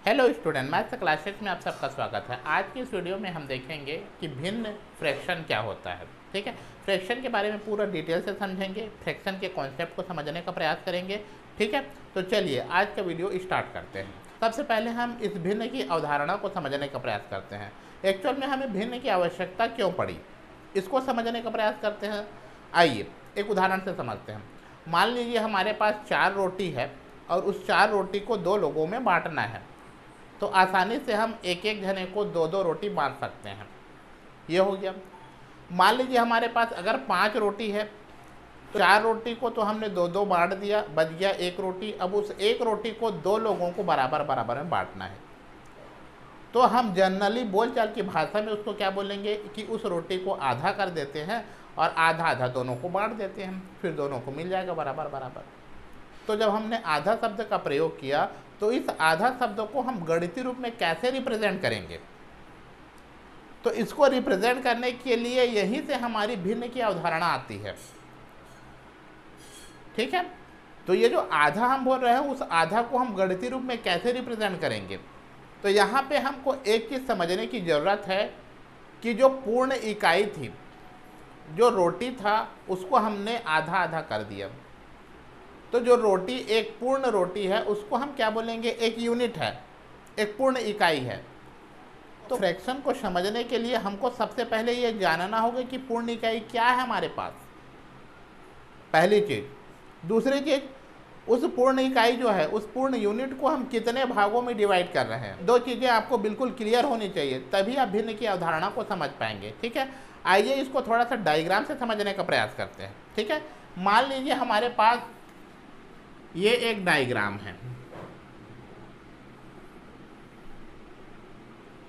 Hello student, maths classes में आप सबका स्वागत है। आज की इस वीडियो में हम देखेंगे कि भिन्न फ्रैक्शन क्या होता है। ठीक है, फ्रैक्शन के बारे में पूरा डिटेल से समझेंगे, फ्रैक्शन के कॉन्सेप्ट को समझने का प्रयास करेंगे। ठीक है, तो चलिए आज का वीडियो स्टार्ट करते हैं। सबसे पहले हम इस भिन्न की अवधारणा को समझने का प्रयास करते हैं। एक्चुअल में हमें भिन्न की आवश्यकता क्यों पड़ी, इसको समझने का प्रयास करते हैं। आइए एक उदाहरण से समझते हैं। मान लीजिए हमारे पास 4 रोटी है और उस 4 रोटी को 2 लोगों में बांटना है। तो आसानी से हम एक एक जने को 2-2 रोटी बांट सकते हैं। ये हो गया। मान लीजिए हमारे पास अगर 5 रोटी है, 4 रोटी को तो हमने 2-2 बांट दिया, बच गया 1 रोटी। अब उस 1 रोटी को 2 लोगों को बराबर बराबर में बांटना है। तो हम जनरली बोलचाल की भाषा में उसको क्या बोलेंगे कि उस रोटी को आधा कर देते हैं और आधा आधा दोनों को बांट देते हैं, फिर दोनों को मिल जाएगा बराबर बराबर। तो जब हमने आधा शब्द का प्रयोग किया तो इस आधा शब्द को हम गणितीय रूप में कैसे रिप्रेजेंट करेंगे, तो इसको रिप्रेजेंट करने के लिए यहीं से हमारी भिन्न की अवधारणा आती है। ठीक है, तो ये जो आधा हम बोल रहे हैं उस आधा को हम गणितीय रूप में कैसे रिप्रेजेंट करेंगे, तो यहाँ पे हमको एक चीज समझने की जरूरत है कि जो पूर्ण इकाई थी, जो रोटी था, उसको हमने आधा आधा कर दिया। तो जो रोटी एक पूर्ण रोटी है उसको हम क्या बोलेंगे, एक यूनिट है, एक पूर्ण इकाई है। तो फ्रैक्शन को समझने के लिए हमको सबसे पहले ये जानना होगा कि पूर्ण इकाई क्या है हमारे पास, पहली चीज। दूसरी चीज, उस पूर्ण इकाई जो है, उस पूर्ण यूनिट को हम कितने भागों में डिवाइड कर रहे हैं। 2 चीजें आपको बिल्कुल क्लियर होनी चाहिए, तभी आप भिन्न की अवधारणा को समझ पाएंगे। ठीक है, आइए इसको थोड़ा सा डायग्राम से समझने का प्रयास करते हैं। ठीक है, मान लीजिए हमारे पास ये एक डायग्राम है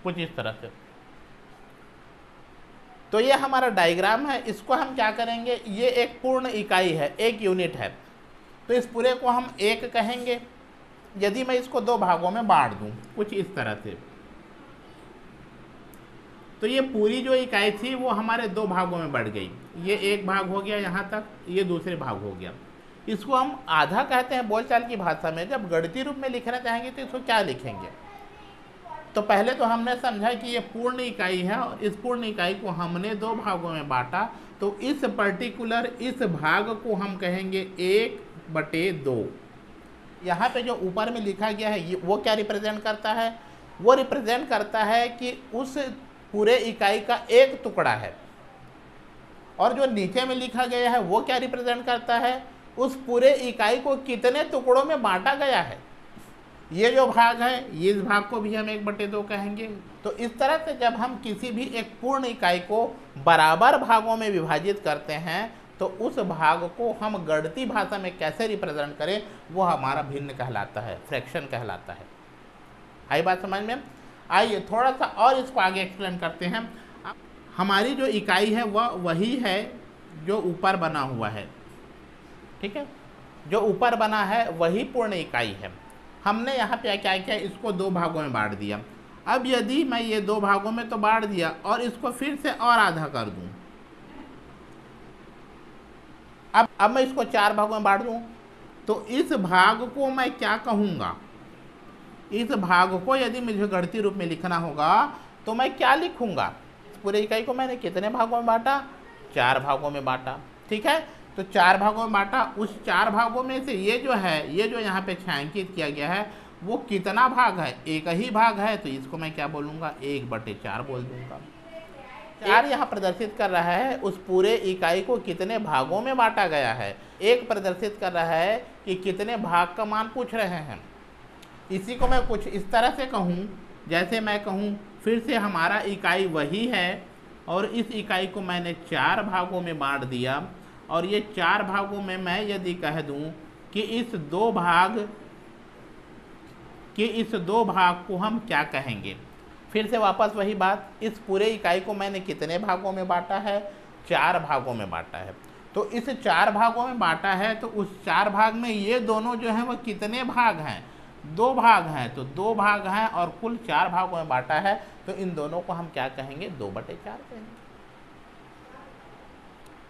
कुछ इस तरह से। तो ये हमारा डायग्राम है, इसको हम क्या करेंगे, ये एक पूर्ण इकाई है, एक यूनिट है। तो इस पूरे को हम एक कहेंगे। यदि मैं इसको 2 भागों में बांट दूं कुछ इस तरह से, तो ये पूरी जो इकाई थी वो हमारे 2 भागों में बढ़ गई। ये एक भाग हो गया यहाँ तक, ये दूसरे भाग हो गया। इसको हम आधा कहते हैं बोलचाल की भाषा में। जब गणितीय रूप में लिखना चाहेंगे तो इसको क्या लिखेंगे, तो पहले तो हमने समझा कि ये पूर्ण इकाई है और इस पूर्ण इकाई को हमने 2 भागों में बांटा। तो इस पर्टिकुलर इस भाग को हम कहेंगे 1/2। यहाँ पे जो ऊपर में लिखा गया है वो क्या रिप्रेजेंट करता है, वो रिप्रेजेंट करता है कि उस पूरे इकाई का एक टुकड़ा है। और जो नीचे में लिखा गया है वो क्या रिप्रेजेंट करता है, उस पूरे इकाई को कितने टुकड़ों में बांटा गया है। ये जो भाग है, इस भाग को भी हम 1/2 कहेंगे। तो इस तरह से जब हम किसी भी एक पूर्ण इकाई को बराबर भागों में विभाजित करते हैं तो उस भाग को हम गणितीय भाषा में कैसे रिप्रेजेंट करें, वो हमारा भिन्न कहलाता है, फ्रैक्शन कहलाता है। आई बात समझ में। आइए थोड़ा सा और इसको आगे एक्सप्लेन करते हैं। हमारी जो इकाई है वह वही है जो ऊपर बना हुआ है। ठीक है, जो ऊपर बना है वही पूर्ण इकाई है। हमने यहाँ पे क्या किया, इसको 2 भागों में बांट दिया। अब यदि मैं ये 2 भागों में तो बांट दिया और इसको फिर से और आधा कर दूं, अब मैं इसको 4 भागों में बांट दूं, तो इस भाग को मैं क्या कहूँगा, इस भाग को यदि मुझे गणितीय रूप में लिखना होगा तो मैं क्या लिखूंगा, पूरे इकाई को मैंने कितने भागों में बांटा, 4 भागों में बांटा। ठीक है, तो 4 भागों में बांटा। उस 4 भागों में से ये जो है, ये जो यहाँ पे छायांकित किया गया है वो कितना भाग है, एक ही भाग है। तो इसको मैं क्या बोलूँगा, 1/4 बोल दूंगा। 4 यहाँ प्रदर्शित कर रहा है उस पूरे इकाई को कितने भागों में बांटा गया है। 1 प्रदर्शित कर रहा है कि कितने भाग का मान पूछ रहे हैं। इसी को मैं कुछ इस तरह से कहूँ, जैसे मैं कहूँ फिर से हमारा इकाई वही है और इस इकाई को मैंने 4 भागों में बांट दिया। और ये 4 भागों में मैं यदि कह दूं कि इस दो भाग को हम क्या कहेंगे, फिर से वापस वही बात, इस पूरे इकाई को मैंने कितने भागों में बांटा है, 4 भागों में बांटा है। तो इस 4 भागों में बांटा है तो उस 4 भाग में ये दोनों जो हैं वह कितने भाग हैं, 2 भाग हैं। तो 2 भाग हैं और कुल 4 भागों में बांटा है। तो इन दोनों को हम क्या कहेंगे, 2/4 कहेंगे।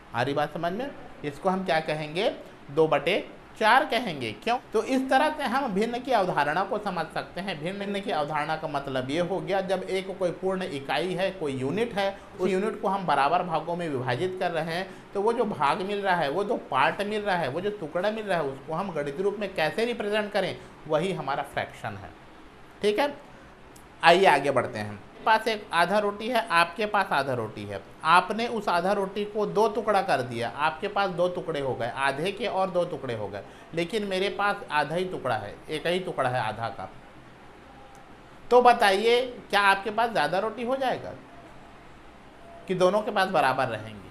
हमारी बात समझ में, इसको हम क्या कहेंगे, 2/4 4 कहेंगे। क्यों? तो इस तरह से हम भिन्न की अवधारणा को समझ सकते हैं। भिन्न की अवधारणा का मतलब ये हो गया, जब एक कोई पूर्ण इकाई है, कोई यूनिट है, उस यूनिट को हम बराबर भागों में विभाजित कर रहे हैं, तो वो जो भाग मिल रहा है, वो जो पार्ट मिल रहा है, वो जो टुकड़ा मिल रहा है, उसको हम गणितीय रूप में कैसे रिप्रेजेंट करें, वही हमारा फ्रैक्शन है। ठीक है, आइए आगे बढ़ते हैं। पास एक आधा रोटी है, आपके पास आधा रोटी है। आपने उस आधा रोटी को 2 टुकड़ा कर दिया, आपके पास 2 टुकड़े हो गए, आधे के और 2 टुकड़े हो गए। लेकिन मेरे पास आधा ही टुकड़ा है, एक ही टुकड़ा है आधा का। तो बताइए, क्या आपके पास ज़्यादा रोटी हो जाएगा कि दोनों के पास बराबर रहेंगी?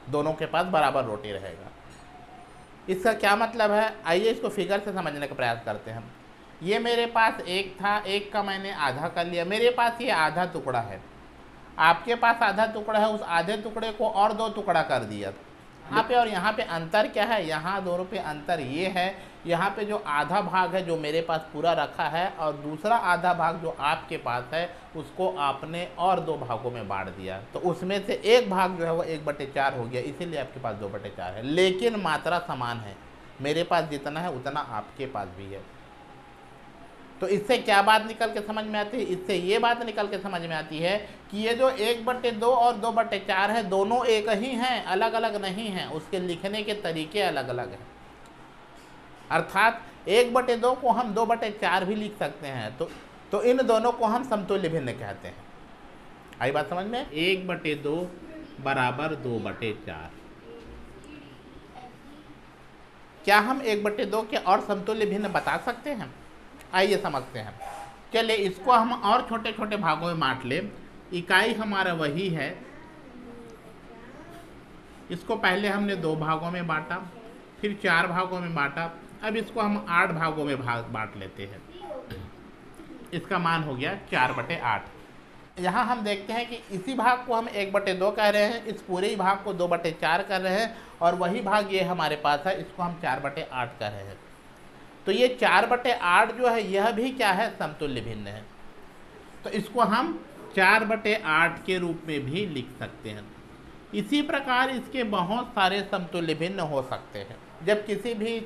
दोनों के पास बराबर रोटी रहेगा। इसका क्या मतलब है? आइए इसको फिगर से समझने का प्रयास करते हैं। ये मेरे पास एक था, एक का मैंने आधा कर लिया, मेरे पास ये आधा टुकड़ा है, आपके पास आधा टुकड़ा है, उस आधे टुकड़े को और 2 टुकड़ा कर दिया। यहाँ पे और यहाँ पे अंतर क्या है? यहाँ दोनों पे अंतर ये है, यहाँ पे जो आधा भाग है जो मेरे पास पूरा रखा है, और दूसरा आधा भाग जो आपके पास है उसको आपने और 2 भागों में बांट दिया। तो उसमें से एक भाग जो है वो 1/4 हो गया, इसीलिए आपके पास 2/4 है। लेकिन मात्रा समान है, मेरे पास जितना है उतना आपके पास भी है। तो इससे क्या बात निकल के समझ में आती है? इससे ये बात निकल के समझ में आती है कि ये जो 1/2 और 2/4 है, दोनों एक ही हैं, अलग अलग नहीं हैं। उसके लिखने के तरीके अलग अलग हैं। अर्थात 1/2 को हम 2/4 भी लिख सकते हैं। तो इन दोनों को हम समतुल्य भिन्न कहते हैं। आई बात समझ में? 1/2 बराबर 2/4। क्या हम 1/2 के और समतुल्य भिन्न बता सकते हैं? आइए समझते हैं। चलिए इसको हम और छोटे छोटे भागों में बांट ले। इकाई हमारा वही है, इसको पहले हमने 2 भागों में बांटा, फिर 4 भागों में बांटा, अब इसको हम 8 भागों में बांट लेते हैं। इसका मान हो गया 4/8। यहाँ हम देखते हैं कि इसी भाग को हम 1/2 कह रहे हैं, इस पूरे ही भाग को 2/4 कर रहे हैं, और वही भाग ये हमारे पास है, इसको हम 4/8 कर रहे हैं। तो ये 4/8 जो है यह भी क्या है? समतुल्य भिन्न है। तो इसको हम 4/8 के रूप में भी लिख सकते हैं। इसी प्रकार इसके बहुत सारे समतुल्य भिन्न हो सकते हैं। जब किसी भी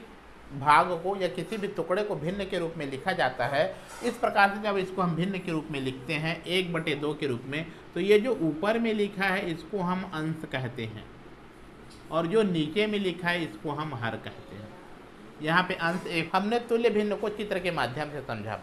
भाग को या किसी भी टुकड़े को भिन्न के रूप में लिखा जाता है, इस प्रकार से जब इसको हम भिन्न के रूप में लिखते हैं 1/2 के रूप में, तो ये जो ऊपर में लिखा है इसको हम अंश कहते हैं, और जो नीचे में लिखा है इसको हम हर कहते हैं। यहाँ पे अंश एक। हमने तुल्य भिन्न को चित्र के माध्यम से समझा।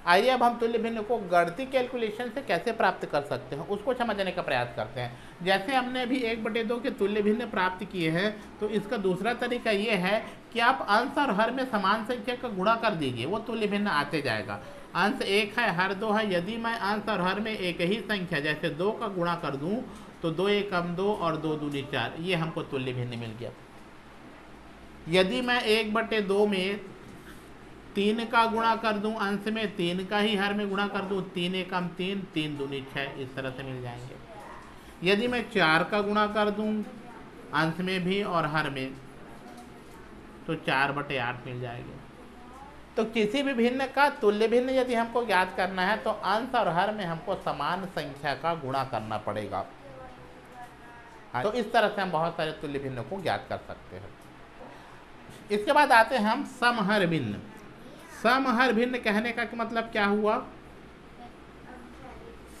आइए अब हम तुल्य भिन्न को गणितीय कैलकुलेशन से कैसे प्राप्त कर सकते हैं उसको समझने का प्रयास करते हैं। जैसे हमने अभी 1/2 के तुल्य भिन्न प्राप्त किए हैं, तो इसका दूसरा तरीका ये है कि आप अंश और हर में समान संख्या का गुणा कर दीजिए, वो तुल्य भिन्न आते जाएगा। अंश 1 है, हर 2 है, यदि मैं अंश और हर में एक ही संख्या जैसे 2 का गुणा कर दूं तो 2 × 1 = 2 और 2 दूनी 4, ये हमको तुल्य भिन्न मिल गया। यदि मैं 1/2 में 3 का गुणा कर दूं, अंश में 3 का ही हर में गुणा कर दूं, 3 × 1 = 3, 3 दूनी 6, इस तरह से मिल जाएंगे। यदि मैं 4 का गुणा कर दूं, अंश में भी और हर में, तो 4/8 मिल जाएगा। तो किसी भी भिन्न का तुल्य भिन्न यदि हमको ज्ञात करना है, तो अंश और हर में हमको समान संख्या का गुणा करना पड़ेगा। तो इस तरह से हम बहुत सारे तुल्य भिन्न को ज्ञात कर सकते हैं। इसके बाद आते हैं हम समहर भिन्न। समहर भिन्न कहने का मतलब क्या हुआ?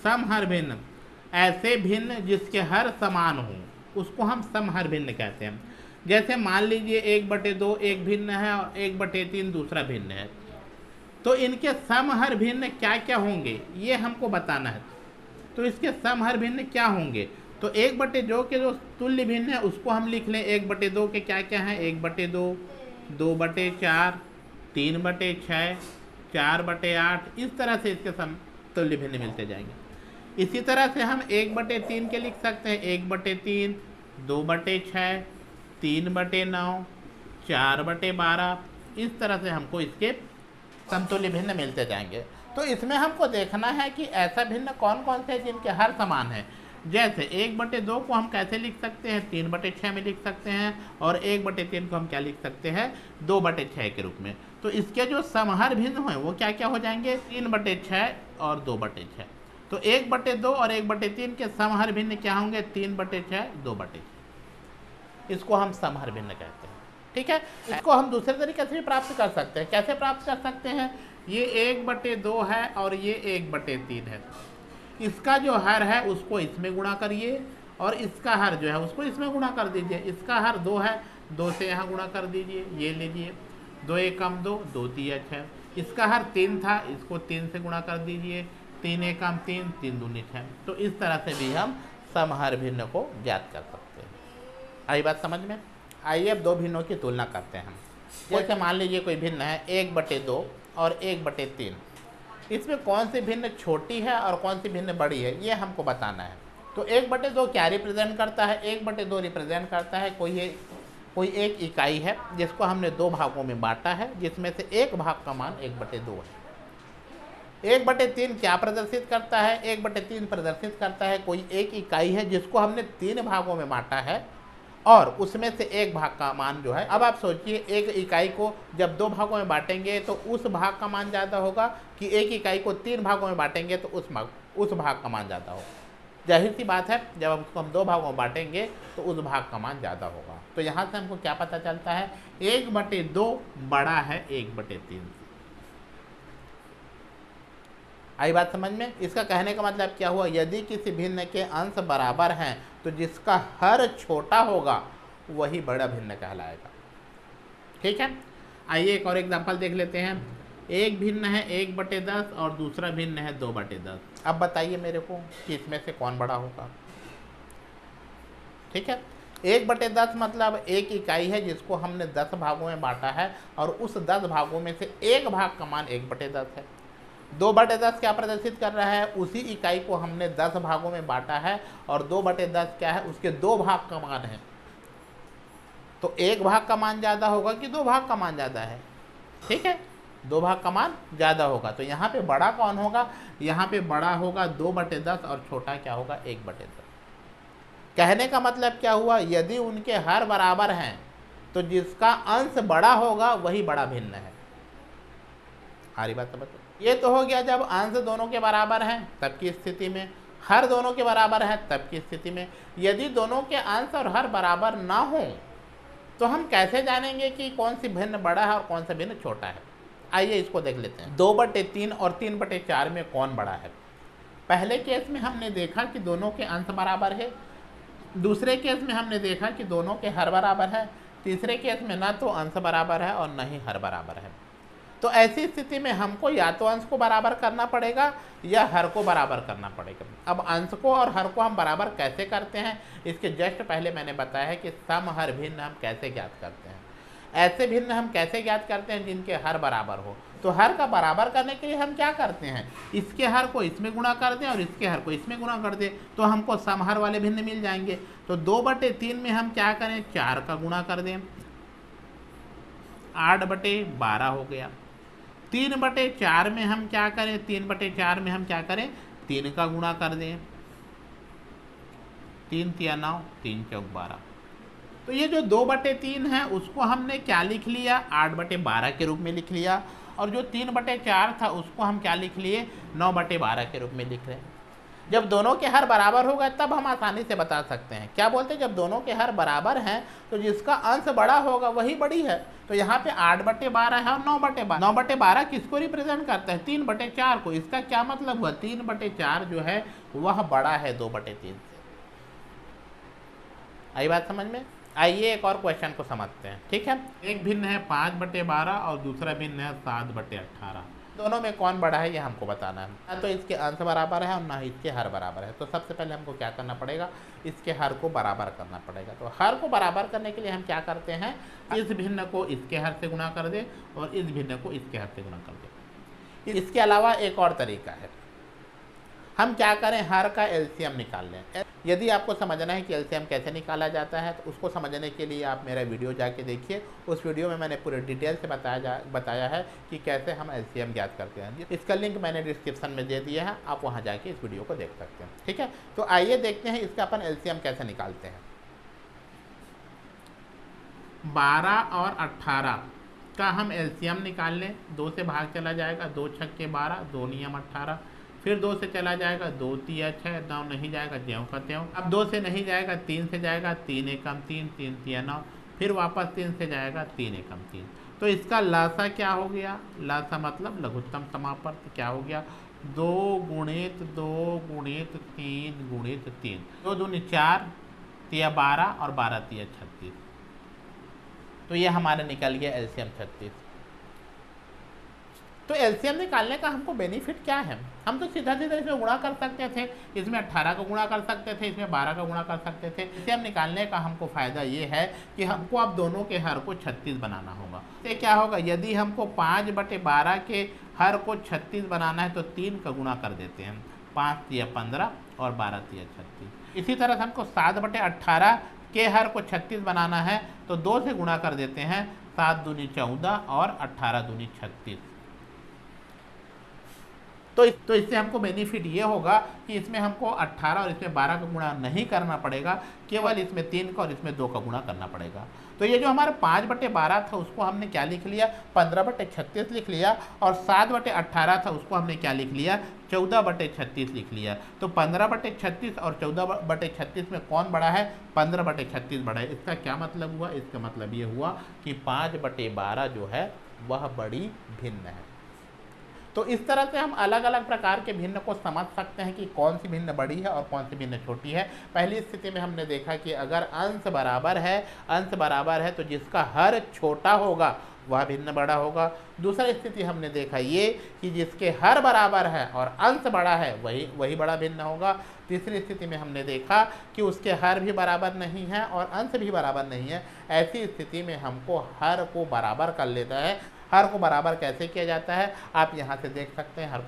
समहर भिन्न ऐसे भिन्न जिसके हर समान हो, उसको हम समहर भिन्न कहते हैं। जैसे मान लीजिए 1/2 एक भिन्न है और 1/3 दूसरा भिन्न है, तो इनके समहर भिन्न क्या क्या होंगे ये हमको बताना है। तो इसके समहर भिन्न क्या होंगे? तो 1/2 के जो तुल्य भिन्न है उसको हम लिख लें। 1/2 के क्या क्या हैं? 1/2, 2/4, 3/6, 4/8, इस तरह से इसके तुल्य भिन्न मिलते जाएंगे। इसी तरह से हम 1/3 के लिख सकते हैं। 1/3, 2/6, 3/9, 4/12, इस तरह से हमको इसके समतुल्य भिन्न मिलते जाएंगे। तो इसमें हमको देखना है कि ऐसा भिन्न कौन कौन से जिनके हर समान है। जैसे 1/2 को हम कैसे लिख सकते हैं? 3/6 में लिख सकते हैं, और 1/3 को हम क्या लिख सकते हैं? 2/6 के रूप में। तो इसके जो समहर भिन्न हैं वो क्या क्या हो जाएंगे? 3/6 और 2/6। तो 1/2 और 1/3 के समहर भिन्न क्या होंगे? 3/6, 2/6। इसको हम समहर भिन्न कहते हैं। ठीक है, इसको हम दूसरे तरीके से भी प्राप्त कर सकते हैं। कैसे प्राप्त कर सकते हैं? ये 1/2 है और ये 1/3 है। इसका जो हर है उसको इसमें गुणा करिए और इसका हर जो है उसको इसमें गुणा कर दीजिए। इसका हर 2 है, 2 से यहाँ गुणा कर दीजिए, ये लीजिए 2 1 कम 2, 2 3 6। इसका हर 3 था, इसको 3 से गुणा कर दीजिए, 3 1 कम 3, 3 दूनी 6। तो इस तरह से भी हम समहर भिन्न को ज्ञात कर सकते हैं। आई बात समझ में? आइए अब दो भिन्नों की तुलना करते हैं हम। जैसे मान लीजिए कोई भिन्न है 1/2 और 1/3। इसमें कौन सी भिन्न छोटी है और कौन सी भिन्न बड़ी है, ये हमको बताना है। तो 1/2 क्या रिप्रेजेंट करता है? 1/2 रिप्रेजेंट करता है कोई एक इकाई है जिसको हमने 2 भागों में बांटा है, जिसमें से एक भाग का मान 1/2 है। 1/3 क्या प्रदर्शित करता है? 1/3 प्रदर्शित करता है कोई एक इकाई है जिसको हमने 3 भागों में बांटा है और उसमें से एक भाग का मान जो है, अब आप सोचिए एक इकाई को जब 2 भागों में बांटेंगे तो उस भाग का मान ज़्यादा होगा कि एक इकाई को 3 भागों में बांटेंगे तो उस भाग का मान ज़्यादा होगा। जाहिर सी बात है, जब उसको हम 2 भागों में बांटेंगे तो उस भाग का मान ज़्यादा होगा। तो यहाँ से हमको क्या पता चलता है? 1/2 बड़ा है 1/3 से। आई बात समझ में? इसका कहने का मतलब क्या हुआ? यदि किसी भिन्न के अंश बराबर हैं तो जिसका हर छोटा होगा वही बड़ा भिन्न कहलाएगा। ठीक है, आइए एक और एग्जांपल देख लेते हैं। एक भिन्न है 1/10 और दूसरा भिन्न है 2/10। अब बताइए मेरे को कि इसमें से कौन बड़ा होगा। ठीक है, 1/10 मतलब एक इकाई है जिसको हमने 10 भागों में बांटा है और उस 10 भागों में से एक भाग का मान 1/10 है। 2/10 क्या प्रदर्शित कर रहा है? उसी इकाई को हमने 10 भागों में बांटा है और 2/10 क्या है? उसके 2 भाग का मान है। तो एक भाग का मान ज़्यादा होगा कि 2 भाग का मान ज़्यादा है? ठीक है, 2 भाग का मान ज़्यादा होगा। तो यहाँ पे बड़ा कौन होगा? यहाँ पे बड़ा होगा 2/10 और छोटा क्या होगा? 1/10। कहने का मतलब क्या हुआ? यदि उनके हर बराबर हैं तो जिसका अंश बड़ा होगा वही बड़ा भिन्न है। सारी बात समझ? ये तो हो गया जब अंश दोनों के बराबर हैं तब की स्थिति में। हर दोनों के बराबर है तब की स्थिति में। यदि दोनों के अंश और हर बराबर ना हो तो हम कैसे जानेंगे कि कौन सी भिन्न बड़ा है और कौन सा भिन्न छोटा है? आइए इसको देख लेते हैं। 2/3 और 3/4 में कौन बड़ा है? पहले केस में हमने देखा कि दोनों के अंश बराबर है, दूसरे केस में हमने देखा कि दोनों के हर बराबर है, तीसरे केस में ना तो अंश बराबर है और न ही हर बराबर है। तो ऐसी स्थिति में हमको या तो अंश को बराबर करना पड़ेगा या हर को बराबर करना पड़ेगा। अब अंश को और हर को हम बराबर कैसे करते हैं, इसके जस्ट पहले मैंने बताया है कि समहर भिन्न हम कैसे ज्ञात करते हैं। ऐसे भिन्न हम कैसे ज्ञात करते हैं जिनके हर बराबर हो। तो हर का बराबर करने के लिए हम क्या करते हैं? इसके हर को इसमें गुणा कर दें और इसके हर को इसमें गुणा कर दें तो हमको समहर वाले भिन्न मिल जाएंगे। तो 2/3 में हम क्या करें? 4 का गुणा कर दें, 8/12 हो गया। 3/4 में हम क्या करें? 3/4 में हम क्या करें? 3 का गुणा कर दें, 3 3 9, 3 4 12। तो ये जो 2/3 है उसको हमने क्या लिख लिया? 8/12 के रूप में लिख लिया। और जो 3/4 था उसको हम क्या लिख लिए? 9/12 के रूप में लिख रहे हैं। जब दोनों के हर बराबर होगा तब हम आसानी से बता सकते हैं। क्या बोलते हैं? जब दोनों के हर बराबर हैं तो जिसका अंश बड़ा होगा वही बड़ी है। तो यहाँ पे 8/12 है और 9/12। 9/12 किसको रिप्रेजेंट करता है? 3/4 को। इसका क्या मतलब हुआ? 3/4 जो है वह बड़ा है 2/3 से। आई बात समझ में? आइए एक और क्वेश्चन को समझते हैं। ठीक है, एक भिन्न है 5/12 और दूसरा भिन्न है 7/18। दोनों में कौन बड़ा है ये हमको बताना है। ना तो इसके अंश बराबर है और ना ही इसके हर बराबर है। तो सबसे पहले हमको क्या करना पड़ेगा? इसके हर को बराबर करना पड़ेगा। तो हर को बराबर करने के लिए हम क्या करते हैं? इस भिन्न को इसके हर से गुणा कर दे और इस भिन्न को इसके हर से गुणा कर दे। इसके अलावा एक और तरीका है, हम क्या करें? हर का एलसीएम निकाल लें। यदि आपको समझना है कि एलसीएम कैसे निकाला जाता है तो उसको समझने के लिए आप मेरा वीडियो जाके देखिए। उस वीडियो में मैंने पूरे डिटेल से बताया है कि कैसे हम एलसीएम ज्ञात करते हैं। इसका लिंक मैंने डिस्क्रिप्शन में दे दिया है, आप वहाँ जाके इस वीडियो को देख सकते हैं। ठीक है, तो आइए देखते हैं इसका अपन एलसीएम कैसे निकालते हैं। 12 और 18 का हम एलसीएम निकाल लें। 2 से भाग चला जाएगा, 2 छक्के 12, 2 नियम 18। फिर 2 से चला जाएगा, 2 3 6, 9 नहीं जाएगा, ज्यों का त्यों। अब 2 से नहीं जाएगा, 3 से जाएगा, 3 1 कम 3, 3 3 9। फिर वापस 3 से जाएगा 3 एकम 3। तो इसका लासा क्या हो गया, लासा मतलब लघुत्तम समापर्त क्या हो गया, 2 गुणित 2 गुणित 3 गुणित 3, 2 दूनी 4, 3 12 और 12 3 36। तो ये हमारा निकल गया एलसीएम 36। तो एलसीएम निकालने का हमको बेनिफिट क्या है, हम तो सीधा सीधा इसमें गुणा कर सकते थे, इसमें 18 का गुणा कर सकते थे, इसमें 12 का गुणा कर सकते थे। एलसीएम निकालने का हमको फ़ायदा ये है कि हमको अब दोनों के हर को 36 बनाना होगा। तो क्या होगा, यदि हमको 5/12 के हर को 36 बनाना है तो 3 का गुणा कर देते हैं, 5 3 15 और 12 3 36। इसी तरह से हमको 7/18 के हर को 36 बनाना है तो 2 से गुणा कर देते हैं, 7 दूनी 14 और 18 दूनी 36। तो इससे हमको बेनिफिट ये होगा कि इसमें हमको 18 और इसमें 12 का गुणा नहीं करना पड़ेगा, केवल इसमें 3 का और इसमें 2 का गुणा करना पड़ेगा। तो ये जो हमारा 5/12 था उसको हमने क्या लिख लिया, 15/36 लिख लिया, और 7/18 था उसको हमने क्या लिख लिया, 14/36 लिख लिया। तो 15/36 और 14/36 में कौन बड़ा है, 15/36 बड़ा है। इसका क्या मतलब हुआ, इसका मतलब ये हुआ कि 5/12 जो है वह बड़ी भिन्न है। तो इस तरह से हम अलग अलग प्रकार के भिन्न को समझ सकते हैं कि कौन सी भिन्न बड़ी है और कौन सी भिन्न छोटी है। पहली स्थिति में हमने देखा कि अगर अंश बराबर है तो जिसका हर छोटा होगा वह भिन्न बड़ा होगा। दूसरी स्थिति हमने देखा ये कि जिसके हर बराबर है और अंश बड़ा है वही बड़ा भिन्न होगा। तीसरी स्थिति में हमने देखा कि उसके हर भी बराबर नहीं है और अंश भी बराबर नहीं है। ऐसी स्थिति में हमको हर को बराबर कर लेता है। हर को बराबर कैसे किया जाता है आप यहाँ से देख सकते हैं।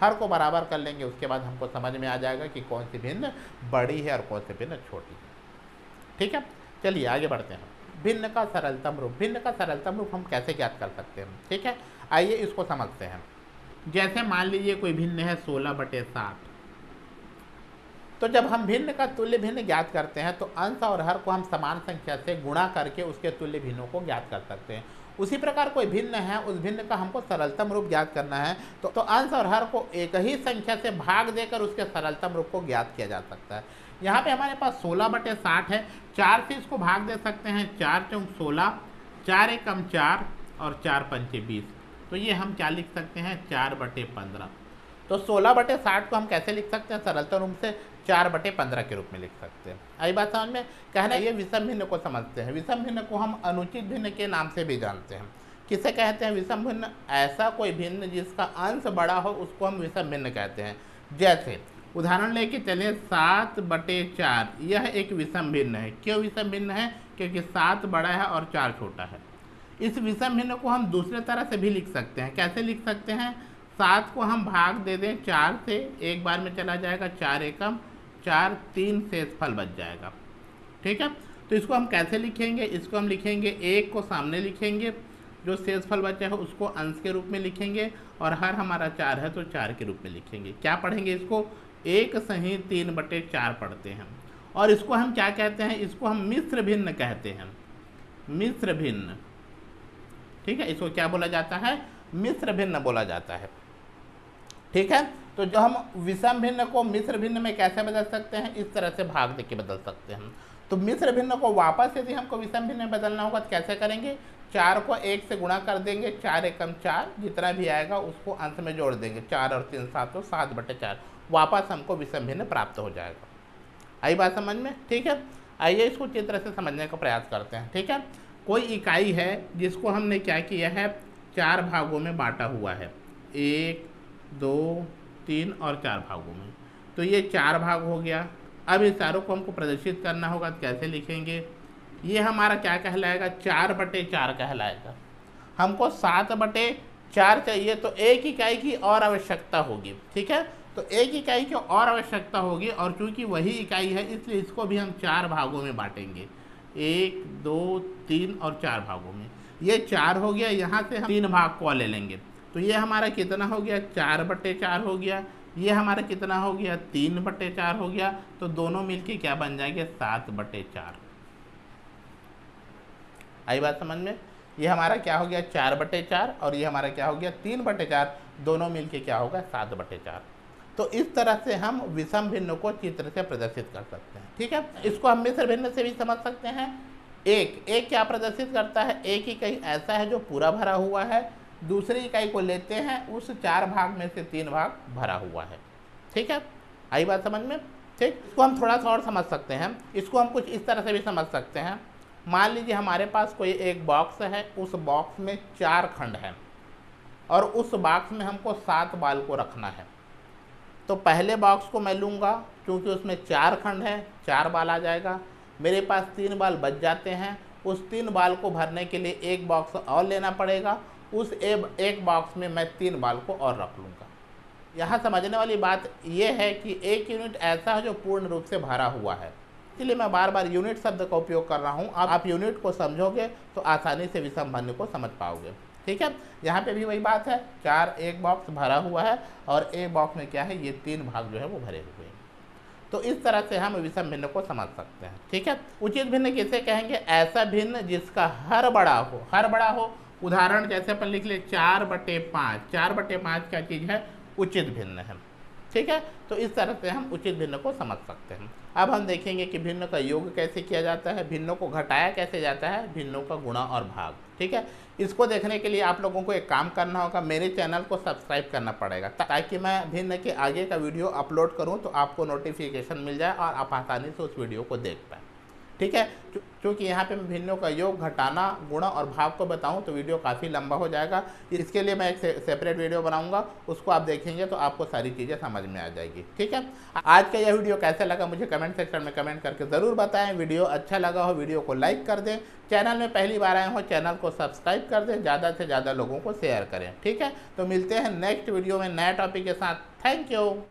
हर को बराबर कर लेंगे, उसके बाद हमको समझ में आ जाएगा कि कौन सी भिन्न बड़ी है और कौन सी भिन्न छोटी है। ठीक है, चलिए आगे बढ़ते हैं। भिन्न का सरलतम रूप, भिन्न का सरलतम रूप हम कैसे ज्ञात कर सकते हैं। ठीक है, आइए इसको समझते हैं। जैसे मान लीजिए कोई भिन्न है 16/60, तो जब हम भिन्न का तुल्य भिन्न ज्ञात करते हैं तो अंश और हर को हम समान संख्या से गुणा करके उसके तुल्य भिन्नों को ज्ञात कर सकते हैं। उसी प्रकार कोई भिन्न है, उस भिन्न का हमको सरलतम रूप ज्ञात करना है तो अंश और हर को एक ही संख्या से भाग देकर उसके सरलतम रूप को ज्ञात किया जा सकता है। यहाँ पे हमारे पास 16/60 है, 4 से इसको भाग दे सकते हैं, 4 × 16, 4 एकम 4 और 4 पंचे 20। तो ये हम क्या लिख सकते हैं, 4/15। तो 16/60 को हम कैसे लिख सकते हैं, सरलतम रूप से 4/15 के रूप में लिख सकते हैं। आई बात समझ में। कहना ये विषम भिन्न को समझते हैं। विषम भिन्न को हम अनुचित भिन्न के नाम से भी जानते हैं। किसे कहते हैं विषम भिन्न, ऐसा कोई भिन्न जिसका अंश बड़ा हो उसको हम विषम भिन्न कहते हैं। जैसे उदाहरण लेके चले 7/4, यह एक विषम भिन्न है। क्यों विषम भिन्न है, क्योंकि 7 बड़ा है और 4 छोटा है। इस विषम भिन्न को हम दूसरे तरह से भी लिख सकते हैं। कैसे लिख सकते हैं, 7 को हम भाग दे दें 4 से, एक बार में चला जाएगा, 4 एकम 4, 3 शेषफल बच जाएगा। ठीक है, तो इसको हम कैसे लिखेंगे, इसको हम लिखेंगे 1 को सामने लिखेंगे, जो शेषफल बचा है उसको अंश के रूप में लिखेंगे, और हर हमारा 4 है तो 4 के रूप में लिखेंगे। क्या पढ़ेंगे, इसको 1 सही 3/4 पढ़ते हैं। और इसको हम क्या कहते हैं, इसको हम मिश्र भिन्न कहते हैं, मिश्र भिन्न। ठीक है, इसको क्या बोला जाता है, मिश्र भिन्न बोला जाता है। ठीक है, तो जो हम विषम भिन्न को मिश्र भिन्न में कैसे बदल सकते हैं, इस तरह से भाग दे के बदल सकते हैं। तो मिश्र भिन्न को वापस यदि हमको विषम भिन्न में बदलना होगा तो कैसे करेंगे, 4 को 1 से गुणा कर देंगे, 4 एकम 4, जितना भी आएगा उसको अंश में जोड़ देंगे, 4 और 3 7, तो 7/4 वापस हमको विषम भिन्न प्राप्त हो जाएगा। आई बात समझ में। ठीक है, आइए इसको चित्र से समझने का प्रयास करते हैं। ठीक है, कोई इकाई है जिसको हमने क्या किया है, 4 भागों में बांटा हुआ है, 1 2 3 और 4 भागों में। तो ये 4 भाग हो गया। अब इस चारों को हमको प्रदर्शित करना होगा तो कैसे लिखेंगे, ये हमारा क्या कहलाएगा, 4/4 कहलाएगा। हमको 7/4 चाहिए तो एक इकाई की और आवश्यकता होगी। ठीक है, तो एक इकाई की और आवश्यकता होगी, और चूंकि वही इकाई है इसलिए इसको भी हम 4 भागों में बांटेंगे, 1 2 3 और 4 भागों में। ये 4 हो गया, यहाँ से हम 3 भाग को ले लेंगे, तो ये हमारा कितना हो गया, 4/4 हो गया। ये हमारा कितना हो गया, 3/4 हो गया। तो दोनों मिलके क्या बन जाएंगे, 7/4। आई बात समझ में। ये हमारा क्या हो गया, 4/4, और ये हमारा क्या हो गया, 3/4, दोनों मिलके क्या होगा, 7/4। तो इस तरह से हम विषम भिन्न को चित्र से प्रदर्शित कर सकते हैं। ठीक है, इसको हम मिश्र भिन्न से भी समझ सकते हैं। एक क्या प्रदर्शित करता है, एक इकाई ऐसा है जो पूरा भरा हुआ है, दूसरी इकाई को लेते हैं, उस 4 भाग में से 3 भाग भरा हुआ है। ठीक है, आई बात समझ में? ठीक, इसको हम थोड़ा सा और समझ सकते हैं। इसको हम कुछ इस तरह से भी समझ सकते हैं। मान लीजिए हमारे पास कोई एक बॉक्स है, उस बॉक्स में 4 खंड हैं और उस बॉक्स में हमको 7 बाल को रखना है। तो पहले बॉक्स को मैं लूँगा, क्योंकि उसमें 4 खंड है, 4 बाल आ जाएगा। मेरे पास 3 बाल बच जाते हैं, उस 3 बाल को भरने के लिए एक बॉक्स और लेना पड़ेगा, उस एक बॉक्स में मैं 3 बाल को और रख लूँगा। यहाँ समझने वाली बात यह है कि एक यूनिट ऐसा है जो पूर्ण रूप से भरा हुआ है, इसलिए मैं बार बार यूनिट शब्द का उपयोग कर रहा हूँ। आप यूनिट को समझोगे तो आसानी से विषम भिन्न को समझ पाओगे। ठीक है, यहाँ पे भी वही बात है, 4 एक बॉक्स भरा हुआ है और एक बॉक्स में क्या है, ये 3 भाग जो है वो भरे हुए हैं। तो इस तरह से हम विषम भिन्न को समझ सकते हैं। ठीक है, उचित भिन्न किसे कहेंगे? ऐसा भिन्न जिसका हर बड़ा हो, हर बड़ा हो। उदाहरण जैसे अपन लिख ले 4/5, 4/5 क्या चीज़ है? उचित भिन्न है। ठीक है, तो इस तरह से हम उचित भिन्न को समझ सकते हैं। अब हम देखेंगे कि भिन्न का योग कैसे किया जाता है, भिन्नों को घटाया कैसे जाता है, भिन्नों का गुणा और भाग। ठीक है, इसको देखने के लिए आप लोगों को एक काम करना होगा, मेरे चैनल को सब्सक्राइब करना पड़ेगा ताकि मैं भिन्न के आगे का वीडियो अपलोड करूं तो आपको नोटिफिकेशन मिल जाए और आप आसानी से उस वीडियो को देख पाएँ। ठीक है, क्योंकि यहाँ पे मैं भिन्नों का योग, घटाना, गुणा और भाग को बताऊं तो वीडियो काफ़ी लंबा हो जाएगा। इसके लिए मैं एक सेपरेट वीडियो बनाऊंगा, उसको आप देखेंगे तो आपको सारी चीज़ें समझ में आ जाएगी। ठीक है, आज का यह वीडियो कैसा लगा मुझे कमेंट सेक्शन में कमेंट करके ज़रूर बताएं। वीडियो अच्छा लगा हो वीडियो को लाइक कर दें, चैनल में पहली बार आए हो चैनल को सब्सक्राइब कर दें, ज़्यादा से ज़्यादा लोगों को शेयर करें। ठीक है, तो मिलते हैं नेक्स्ट वीडियो में नए टॉपिक के साथ। Thank you.